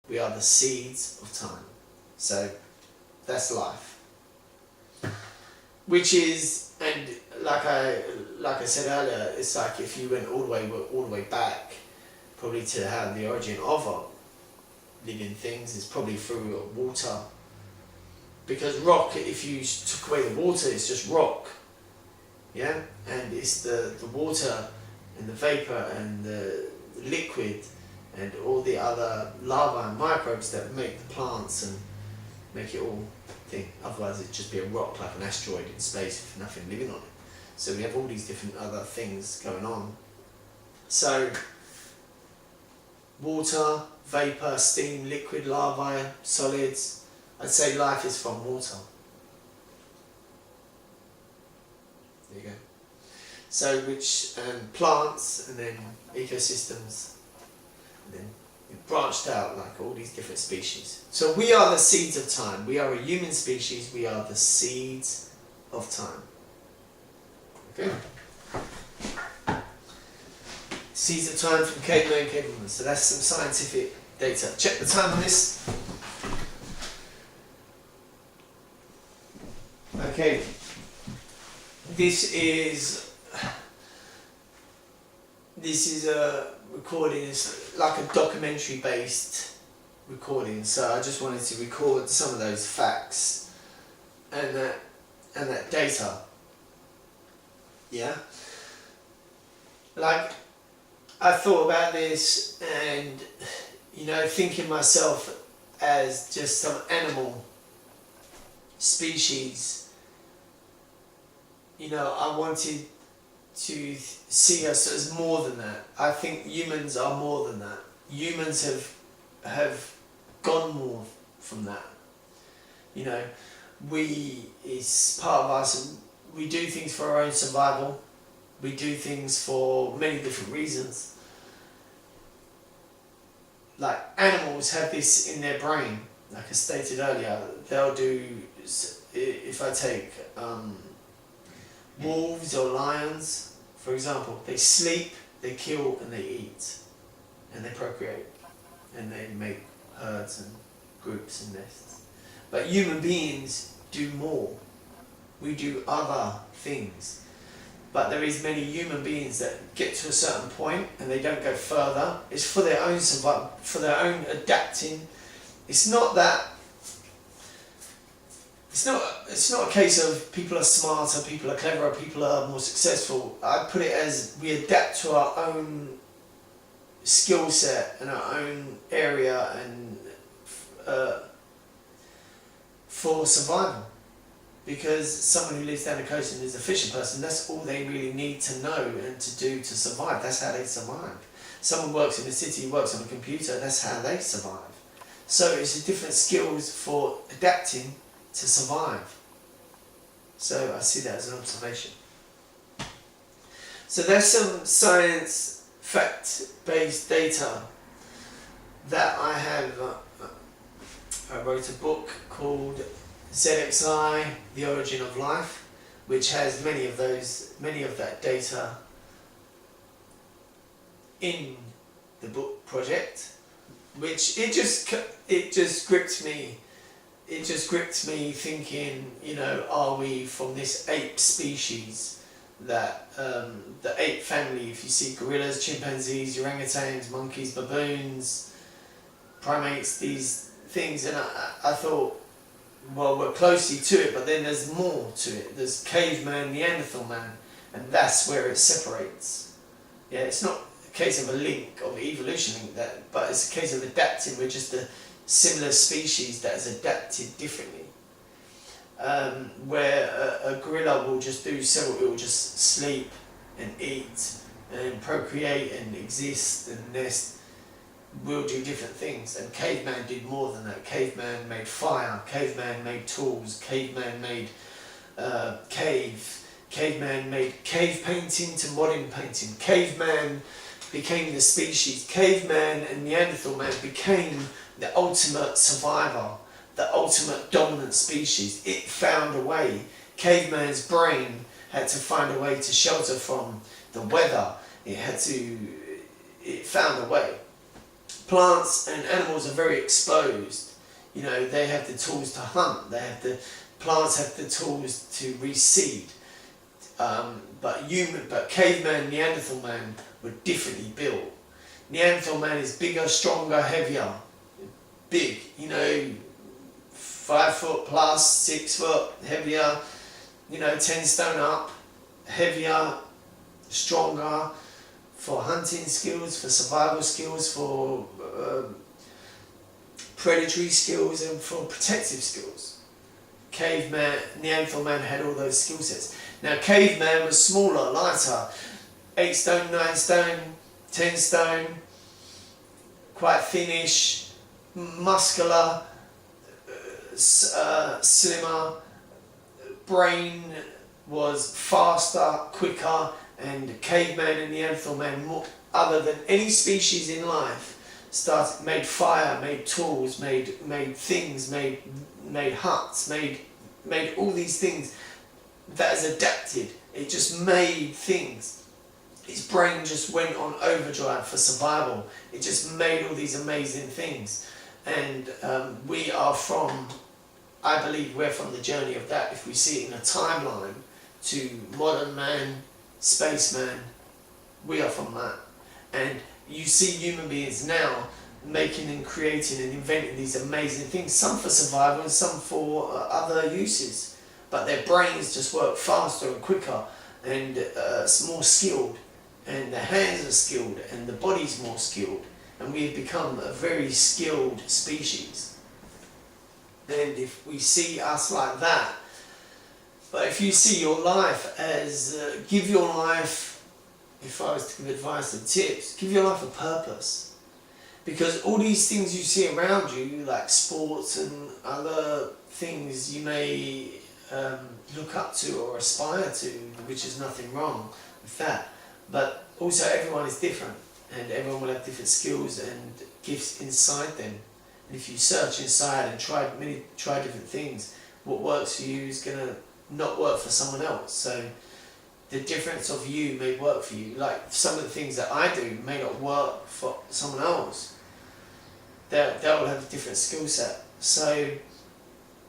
We are the seeds of time. So that's life. Which is, and like I said earlier, it's like if you went all the way back, probably to how the origin of living things is probably through water. Because rock, if you took away the water, it's just rock. Yeah? And it's the water and the vapor and the liquid and all the other larvae and microbes that make the plants and make it all thing. Otherwise it'd just be a rock, like an asteroid in space with nothing living on it. So we have all these different other things going on. So water, vapor, steam, liquid, larvae, solids. I'd say life is from water. There you go. So which plants and then ecosystems, and then it branched out like all these different species. So we are the seeds of time. We are a human species. We are the seeds of time. Okay. Seeds of time from caveman and cavewoman. So that's some scientific data. Check the time on this. Okay. This is a recording. It's like a documentary based recording. So I just wanted to record some of those facts and that data. Yeah. Like I thought about this and thinking myself as just some animal species. I wanted to see us as more than that. I think humans are more than that. Humans have gone more from that. It's part of us. We do things for our own survival. We do things for many different reasons. Like animals have this in their brain. Like I stated earlier, they'll do, if I take wolves or lions, for example, they sleep, they kill and they eat. And they procreate. And they make herds and groups and nests. But human beings do more. We do other things. But there is many human beings that get to a certain point and they don't go further. It's for their own survival, for their own adapting. It's not that. It's not a case of people are smarter, people are cleverer, people are more successful. I put it as we adapt to our own skill set and our own area and for survival. Because someone who lives down the coast and is a fishing person, that's all they really need to know and to do to survive. That's how they survive. Someone works in the city, works on a computer, that's how they survive. So it's a different skills for adapting to survive. So I see that as an observation. So there's some science fact-based data that I have. I wrote a book called ZXI, The Origin of Life, which has many of that data in the book project, which it just gripped me. It just gripped me thinking, are we from this ape species that the ape family? If you see gorillas, chimpanzees, orangutans, monkeys, baboons, primates, these things, and I thought, well, we're closely to it, but then there's more to it. There's caveman, Neanderthal man, and that's where it separates. Yeah, it's not a case of a link of evolution link that, but it's a case of adapting. We're just a similar species that has adapted differently. Where a gorilla will just do several, it will just sleep and eat and procreate and exist and nest. Will do different things, and caveman did more than that. Caveman made fire, caveman made tools, caveman made caveman made cave painting to modern painting. Caveman became the species. Caveman and Neanderthal man became the ultimate survivor, the ultimate dominant species. It found a way. Caveman's brain had to find a way to shelter from the weather. It found a way. plants and animals are very exposed. You know, they have the tools to hunt, plants have the tools to reseed. But caveman, Neanderthal man were differently built. Neanderthal man is bigger, stronger, heavier. Big, you know, 5 foot plus, 6 foot, heavier, you know, 10 stone up, heavier, stronger, for hunting skills, for survival skills, for predatory skills and for protective skills. Caveman, Neanderthal man had all those skill sets. Now caveman was smaller, lighter, 8 stone, 9 stone, 10 stone, quite thinnish, muscular, slimmer, brain was faster, quicker, and caveman and Neanderthal man, more, other than any species in life, made fire, made tools, made things, made huts, made all these things. That has adapted. It just made things. His brain just went on overdrive for survival. It just made all these amazing things. And we are from, I believe we're from the journey of that, if we see it in a timeline, to modern man, spaceman, we are from that. And you see human beings now making and creating and inventing these amazing things, some for survival and some for other uses. But their brains just work faster and quicker and more skilled, and their hands are skilled and the body's more skilled, and we've become a very skilled species. And if we see us like that, but if you see your life as, give your life, if I was to give advice and tips, give your life a purpose. Because all these things you see around you, like sports and other things you may look up to or aspire to, which is nothing wrong with that, but also everyone is different and everyone will have different skills and gifts inside them, and if you search inside and try different things, what works for you is going to not work for someone else. So the difference of you may work for you. Like some of the things that I do may not work for someone else. They'll have a different skill set. So,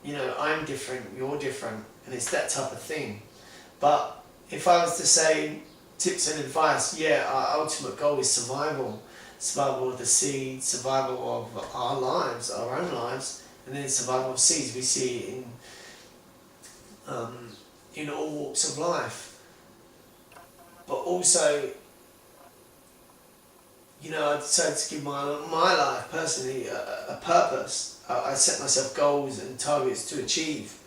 you know, I'm different, you're different, and it's that type of thing. But if I was to say tips and advice, yeah, our ultimate goal is survival. Survival of the seed, survival of our lives, our own lives, and then survival of seeds. We see it in all walks of life. But also, you know, I decided to give my life personally a purpose. I set myself goals and targets to achieve,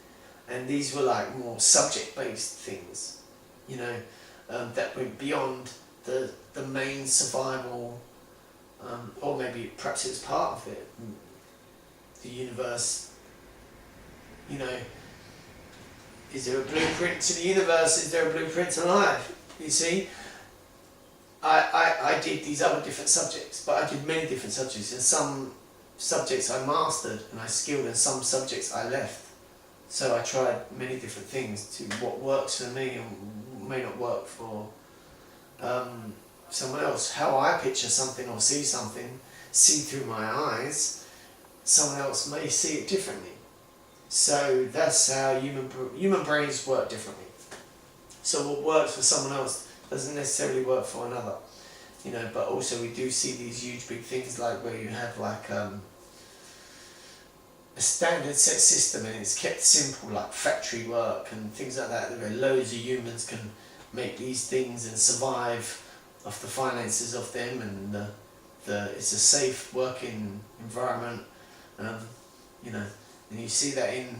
and these were like more subject-based things, you know, that went beyond the main survival, or maybe perhaps it was part of it. The universe, you know, is there a blueprint to the universe? Is there a blueprint to life? You see, I did these other different subjects, but I did many different subjects, and some subjects I mastered and I skilled, and some subjects I left. So I tried many different things to what works for me and may not work for someone else. How I picture something or see something, see through my eyes, someone else may see it differently. So that's how human brains work differently. So what works for someone else doesn't necessarily work for another, you know. But also we do see these huge big things, like where you have like a standard set system and it's kept simple, like factory work and things like that, where loads of humans can make these things and survive off the finances of them, and it's a safe working environment, you know. And you see that in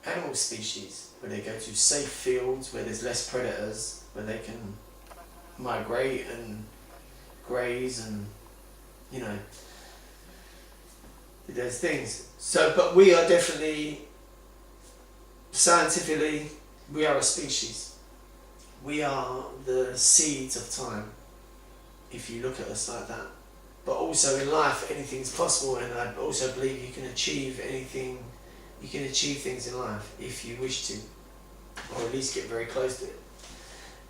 animal species, where they go to safe fields where there's less predators, where they can migrate and graze and, you know, do those things. So, but we are definitely, scientifically, we are a species. We are the seeds of time, if you look at us like that. But also in life, anything's possible, and I also believe you can achieve anything. You can achieve things in life if you wish to, or at least get very close to it.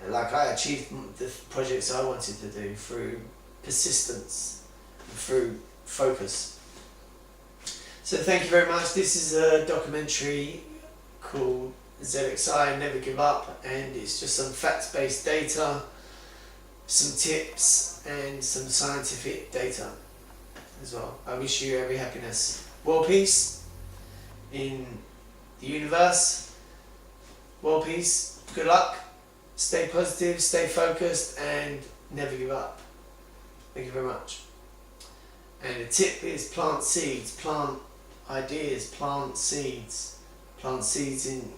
And like I achieved the projects I wanted to do through persistence, and through focus. So thank you very much. This is a documentary called ZXI, Never Give Up, and it's just some facts-based data, some tips and some scientific data as well. I wish you every happiness. World peace in the universe. World peace. Good luck. Stay positive, stay focused, and never give up. Thank you very much. And the tip is plant seeds, plant ideas, plant seeds in